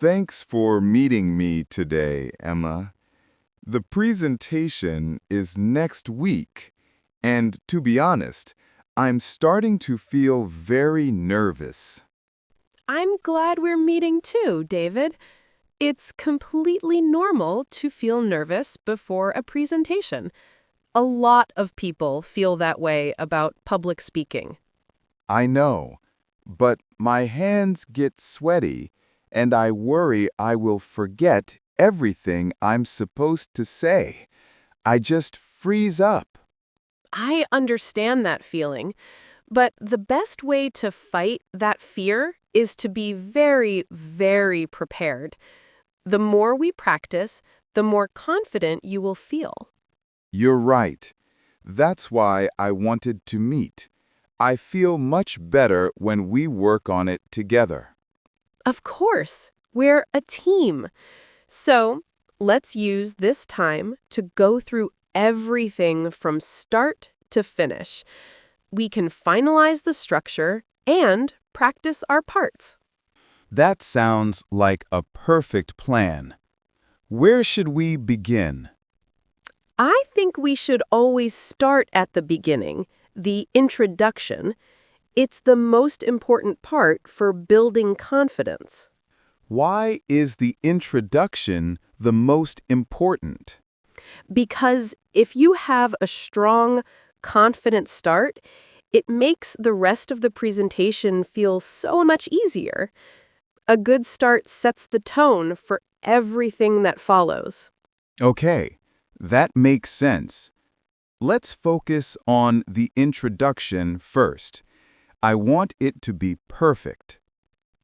Thanks for meeting me today, Emma. The presentation is next week, and to be honest, I'm starting to feel very nervous. I'm glad we're meeting too, David. It's completely normal to feel nervous before a presentation. A lot of people feel that way about public speaking. I know, but my hands get sweaty, and I worry I will forget everything I'm supposed to say. I just freeze up. I understand that feeling, but the best way to fight that fear is to be very, very prepared. The more we practice, the more confident you will feel. You're right. That's why I wanted to meet. I feel much better when we work on it together. Of course, we're a team. So let's use this time to go through everything from start to finish. We can finalize the structure and practice our parts. That sounds like a perfect plan. Where should we begin? I think we should always start at the beginning, the introduction. It's the most important part for building confidence. Why is the introduction the most important? Because if you have a strong, confident start, it makes the rest of the presentation feel so much easier. A good start sets the tone for everything that follows. Okay, that makes sense. Let's focus on the introduction first. I want it to be perfect.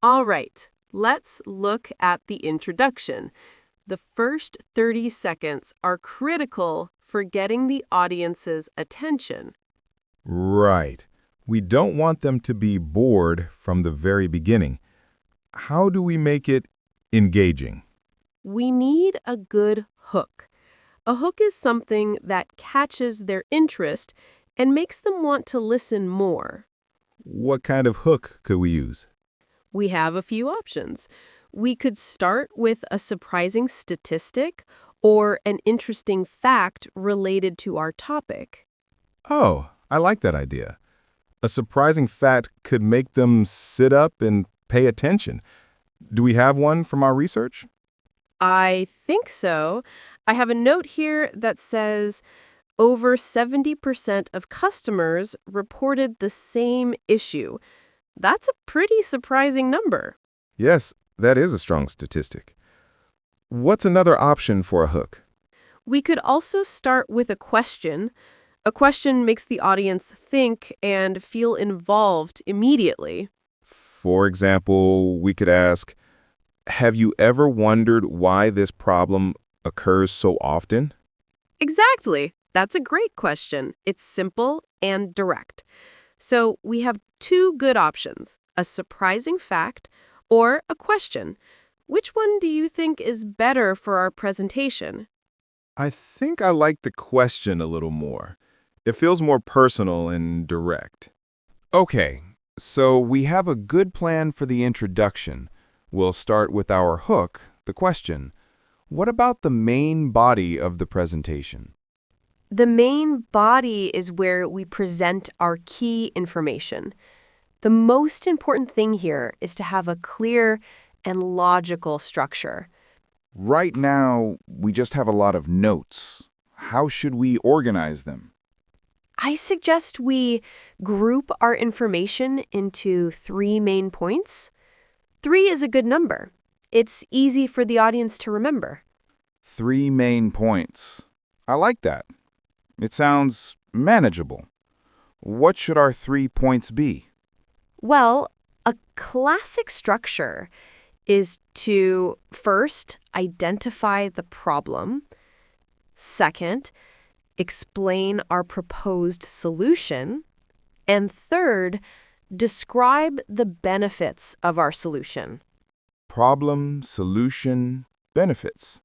All right, let's look at the introduction. The first 30 seconds are critical for getting the audience's attention. Right. We don't want them to be bored from the very beginning. How do we make it engaging? We need a good hook. A hook is something that catches their interest and makes them want to listen more. What kind of hook could we use? We have a few options. We could start with a surprising statistic or an interesting fact related to our topic. Oh, I like that idea. A surprising fact could make them sit up and pay attention. Do we have one from our research? I think so. I have a note here that says over 70% of customers reported the same issue. That's a pretty surprising number. Yes, that is a strong statistic. What's another option for a hook? We could also start with a question. A question makes the audience think and feel involved immediately. For example, we could ask, have you ever wondered why this problem occurs so often? Exactly. That's a great question. It's simple and direct. So we have two good options, a surprising fact or a question. Which one do you think is better for our presentation? I think I like the question a little more. It feels more personal and direct. Okay, so we have a good plan for the introduction. We'll start with our hook, the question. What about the main body of the presentation? The main body is where we present our key information. The most important thing here is to have a clear and logical structure. Right now, we just have a lot of notes. How should we organize them? I suggest we group our information into 3 main points. 3 is a good number. It's easy for the audience to remember. 3 main points. I like that. It sounds manageable. What should our 3 points be? Well, a classic structure is to first identify the problem, second, explain our proposed solution, and third, describe the benefits of our solution. Problem, solution, benefits.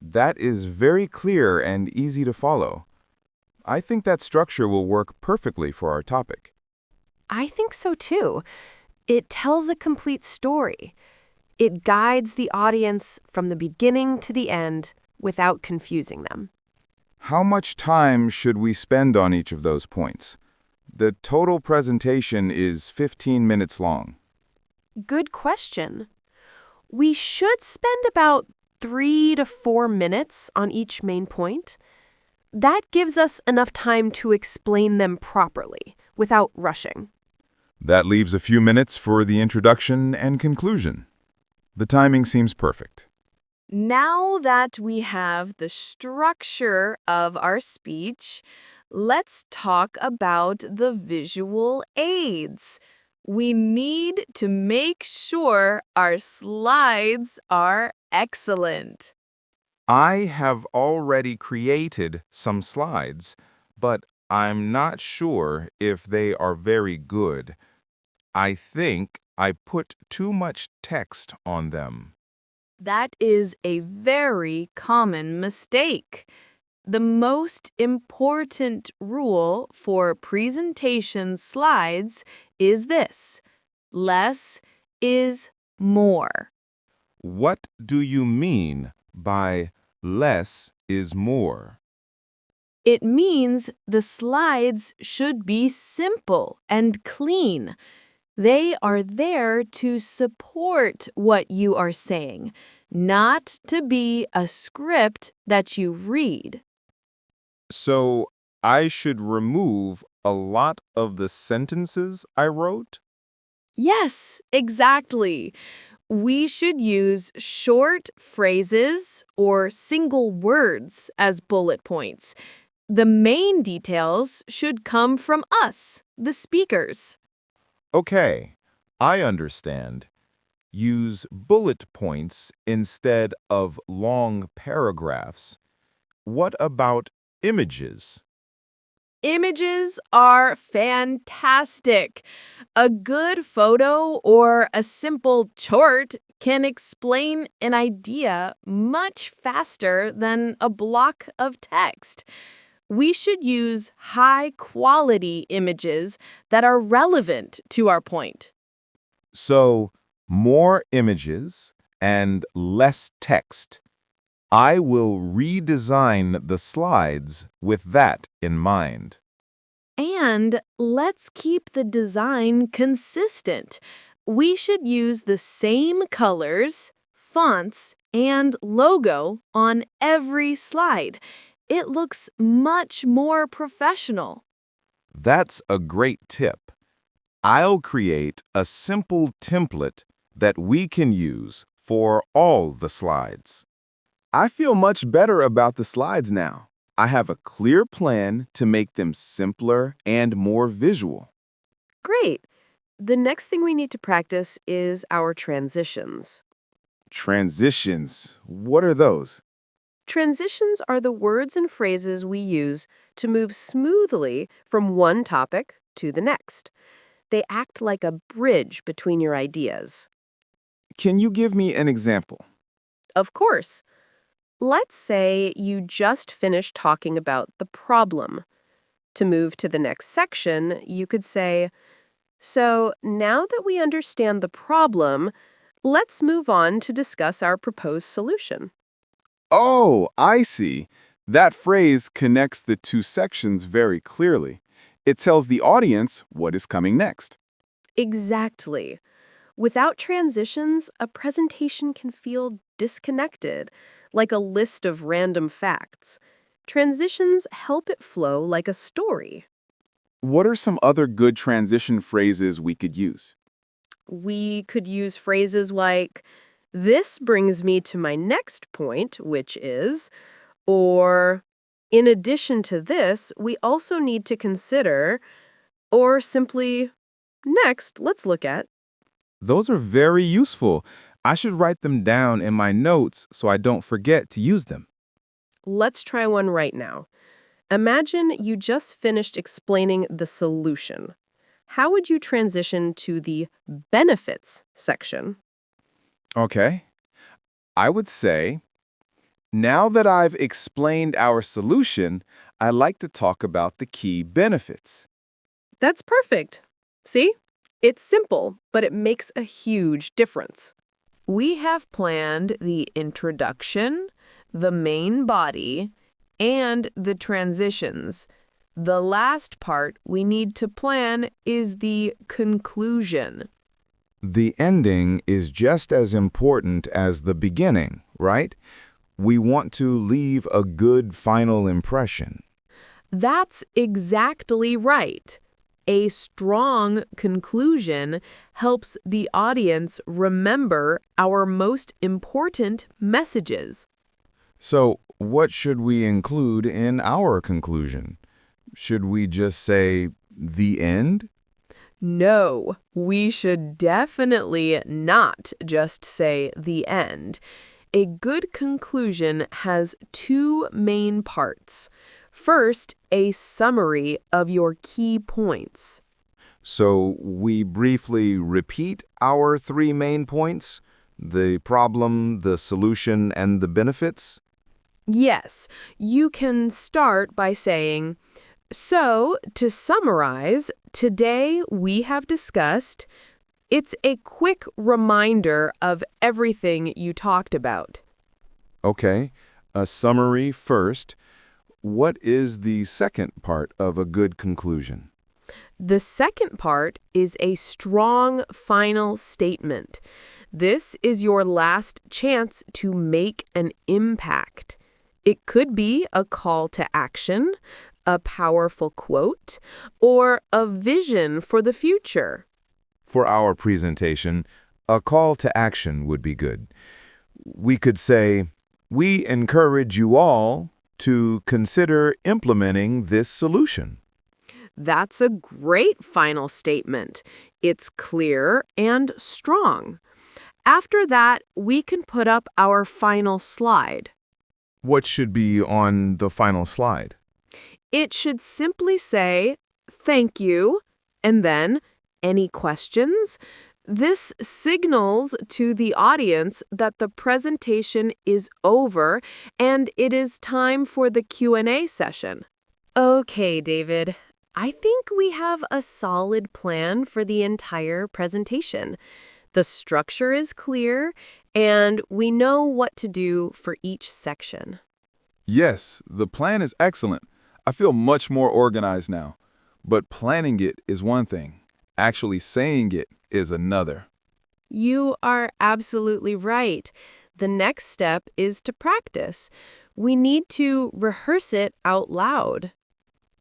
That is very clear and easy to follow. I think that structure will work perfectly for our topic. I think so too. It tells a complete story. It guides the audience from the beginning to the end without confusing them. How much time should we spend on each of those points? The total presentation is 15 minutes long. Good question. We should spend about 3 to 4 minutes on each main point. That gives us enough time to explain them properly without rushing. That leaves a few minutes for the introduction and conclusion. The timing seems perfect. Now that we have the structure of our speech, let's talk about the visual aids. We need to make sure our slides are excellent. I have already created some slides, but I'm not sure if they are very good. I think I put too much text on them. That is a very common mistake. The most important rule for presentation slides is this: less is more. What do you mean by less is more? It means the slides should be simple and clean. They are there to support what you are saying, not to be a script that you read. So I should remove a lot of the sentences I wrote? Yes, exactly. We should use short phrases or single words as bullet points. The main details should come from us, the speakers. Okay, I understand. Use bullet points instead of long paragraphs. What about images? Images are fantastic. A good photo or a simple chart can explain an idea much faster than a block of text. We should use high-quality images that are relevant to our point. So, more images and less text. I will redesign the slides with that in mind. And let's keep the design consistent. We should use the same colors, fonts, and logo on every slide. It looks much more professional. That's a great tip. I'll create a simple template that we can use for all the slides. I feel much better about the slides now. I have a clear plan to make them simpler and more visual. Great. The next thing we need to practice is our transitions. Transitions, what are those? Transitions are the words and phrases we use to move smoothly from one topic to the next. They act like a bridge between your ideas. Can you give me an example? Of course. Let's say you just finished talking about the problem. To move to the next section, you could say, "So now that we understand the problem, let's move on to discuss our proposed solution." Oh, I see. That phrase connects the two sections very clearly. It tells the audience what is coming next. Exactly. Without transitions, a presentation can feel disconnected, like a list of random facts. Transitions help it flow like a story. What are some other good transition phrases we could use? We could use phrases like, "This brings me to my next point, which is," or, "In addition to this, we also need to consider," or simply, "Next, let's look at." Those are very useful. I should write them down in my notes so I don't forget to use them. Let's try one right now. Imagine you just finished explaining the solution. How would you transition to the benefits section? Okay. I would say, now that I've explained our solution, I'd like to talk about the key benefits. That's perfect. See? It's simple, but it makes a huge difference. We have planned the introduction, the main body, and the transitions. The last part we need to plan is the conclusion. The ending is just as important as the beginning, right? We want to leave a good final impression. That's exactly right. A strong conclusion helps the audience remember our most important messages. So, what should we include in our conclusion? Should we just say, the end? No, we should definitely not just say the end. A good conclusion has two main parts. First, a summary of your key points. So, we briefly repeat our three main points: the problem, the solution, and the benefits? Yes, you can start by saying, so, to summarize, today we have discussed, it's a quick reminder of everything you talked about. Okay, a summary first. What is the second part of a good conclusion? The second part is a strong final statement. This is your last chance to make an impact. It could be a call to action, a powerful quote, or a vision for the future. For our presentation, a call to action would be good. We could say, we encourage you all to consider implementing this solution. That's a great final statement. It's clear and strong. After that, we can put up our final slide. What should be on the final slide? It should simply say, thank you, and then, any questions? This signals to the audience that the presentation is over and it is time for the Q&A session. Okay, David. I think we have a solid plan for the entire presentation. The structure is clear, and we know what to do for each section. Yes, the plan is excellent. I feel much more organized now. But planning it is one thing. Actually saying it is another. You are absolutely right. The next step is to practice. We need to rehearse it out loud.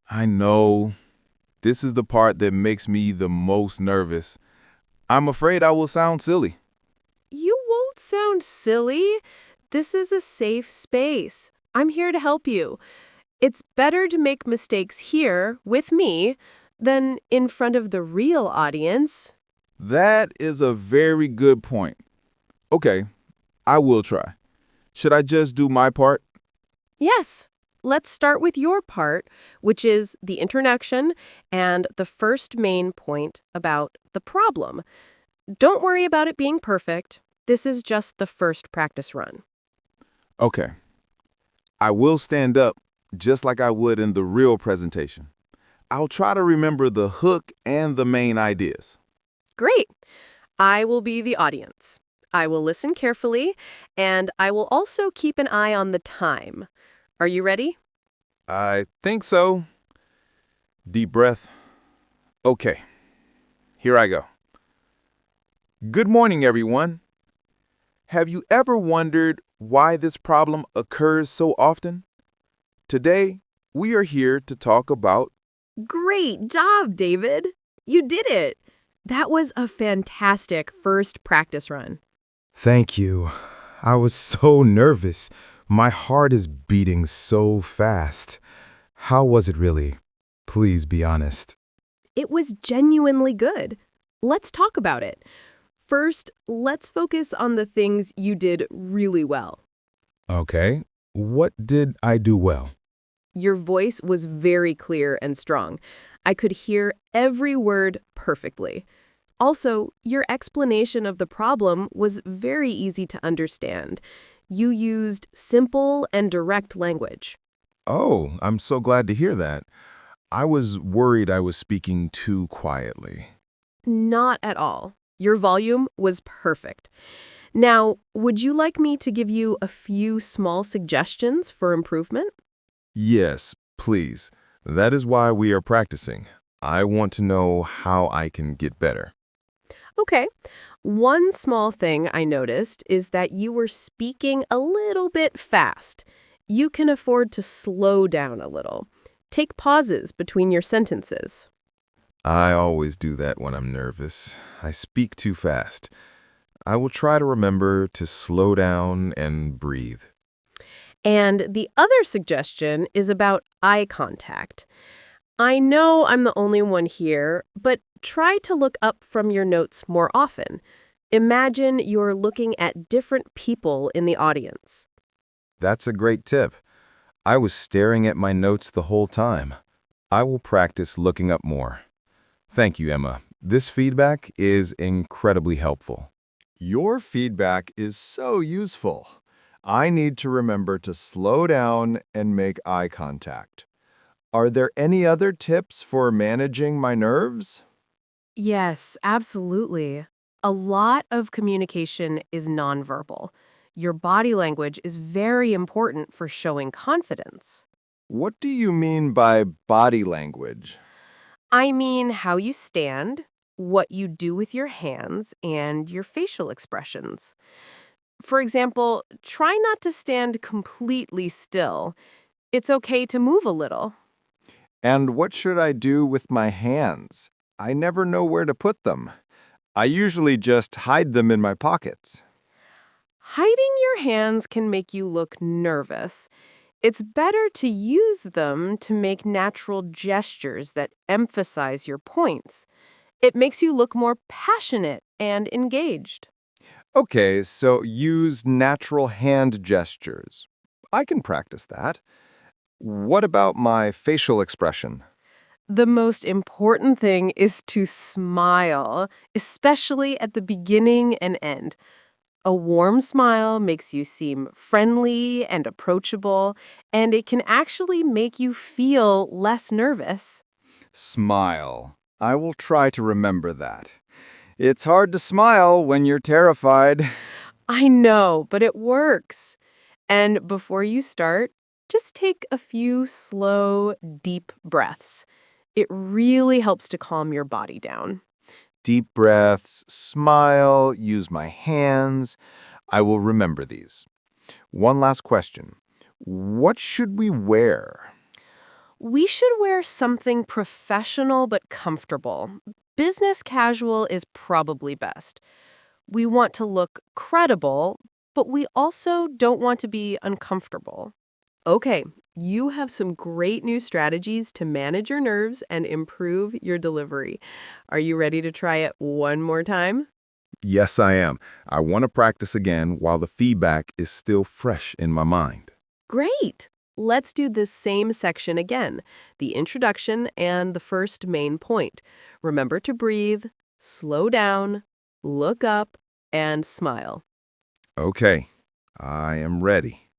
I know. This is the part that makes me the most nervous. I'm afraid I will sound silly. You won't sound silly. This is a safe space. I'm here to help you. It's better to make mistakes here with me than in front of the real audience. That is a very good point. Okay, I will try. Should I just do my part? Yes. Let's start with your part, which is the introduction and the first main point about the problem. Don't worry about it being perfect. This is just the first practice run. Okay. I will stand up just like I would in the real presentation. I'll try to remember the hook and the main ideas. Great. I will be the audience. I will listen carefully, and I will also keep an eye on the time. Are you ready? I think so. Deep breath. Okay, here I go. Good morning, everyone. Have you ever wondered why this problem occurs so often? Today, we are here to talk about... Great job, David. You did it. That was a fantastic first practice run. Thank you. I was so nervous. My heart is beating so fast. How was it really? Please be honest. It was genuinely good. Let's talk about it. First, let's focus on the things you did really well. Okay, what did I do well? Your voice was very clear and strong. I could hear every word perfectly. Also, your explanation of the problem was very easy to understand. You used simple and direct language. Oh, I'm so glad to hear that. I was worried I was speaking too quietly. Not at all. Your volume was perfect. Now, would you like me to give you a few small suggestions for improvement? Yes, please. That is why we are practicing. I want to know how I can get better. Okay. One small thing I noticed is that you were speaking a little bit fast. You can afford to slow down a little. Take pauses between your sentences. I always do that when I'm nervous. I speak too fast. I will try to remember to slow down and breathe. And the other suggestion is about eye contact. I know I'm the only one here, but try to look up from your notes more often. Imagine you're looking at different people in the audience. That's a great tip. I was staring at my notes the whole time. I will practice looking up more. Thank you, Emma. This feedback is incredibly helpful. Your feedback is so useful. I need to remember to slow down and make eye contact. Are there any other tips for managing my nerves? Yes, absolutely. A lot of communication is nonverbal. Your body language is very important for showing confidence. What do you mean by body language? I mean, how you stand, what you do with your hands, and your facial expressions. For example, try not to stand completely still. It's okay to move a little. And what should I do with my hands? I never know where to put them. I usually just hide them in my pockets. Hiding your hands can make you look nervous. It's better to use them to make natural gestures that emphasize your points. It makes you look more passionate and engaged. Okay, so use natural hand gestures. I can practice that. What about my facial expression? The most important thing is to smile, especially at the beginning and end. A warm smile makes you seem friendly and approachable, and it can actually make you feel less nervous. Smile. I will try to remember that. It's hard to smile when you're terrified. I know, but it works. And before you start, just take a few slow, deep breaths. It really helps to calm your body down. Deep breaths, smile, use my hands. I will remember these. One last question. What should we wear? We should wear something professional but comfortable. Business casual is probably best. We want to look credible, but we also don't want to be uncomfortable. Okay, you have some great new strategies to manage your nerves and improve your delivery. Are you ready to try it one more time? Yes, I am. I want to practice again while the feedback is still fresh in my mind. Great! Let's do this same section again, the introduction and the first main point. Remember to breathe, slow down, look up, and smile. Okay, I am ready.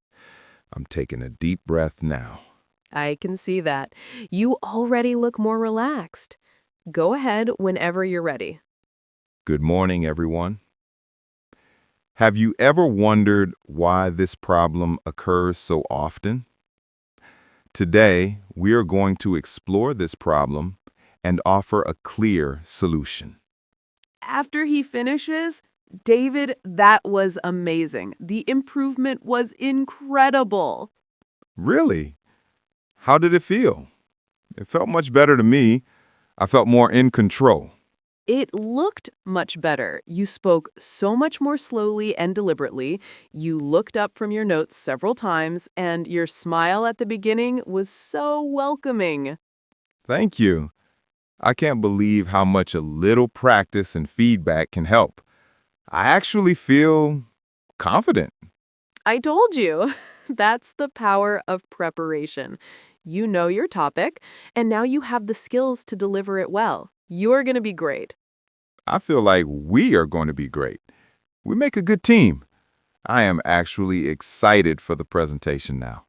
I'm taking a deep breath now. I can see that. You already look more relaxed. Go ahead whenever you're ready. Good morning, everyone. Have you ever wondered why this problem occurs so often? Today, we are going to explore this problem and offer a clear solution. After he finishes, David, that was amazing. The improvement was incredible. Really? How did it feel? It felt much better to me. I felt more in control. It looked much better. You spoke so much more slowly and deliberately. You looked up from your notes several times, and your smile at the beginning was so welcoming. Thank you. I can't believe how much a little practice and feedback can help. I actually feel confident. I told you. That's the power of preparation. You know your topic, and now you have the skills to deliver it well. You're going to be great. I feel like we are going to be great. We make a good team. I am actually excited for the presentation now.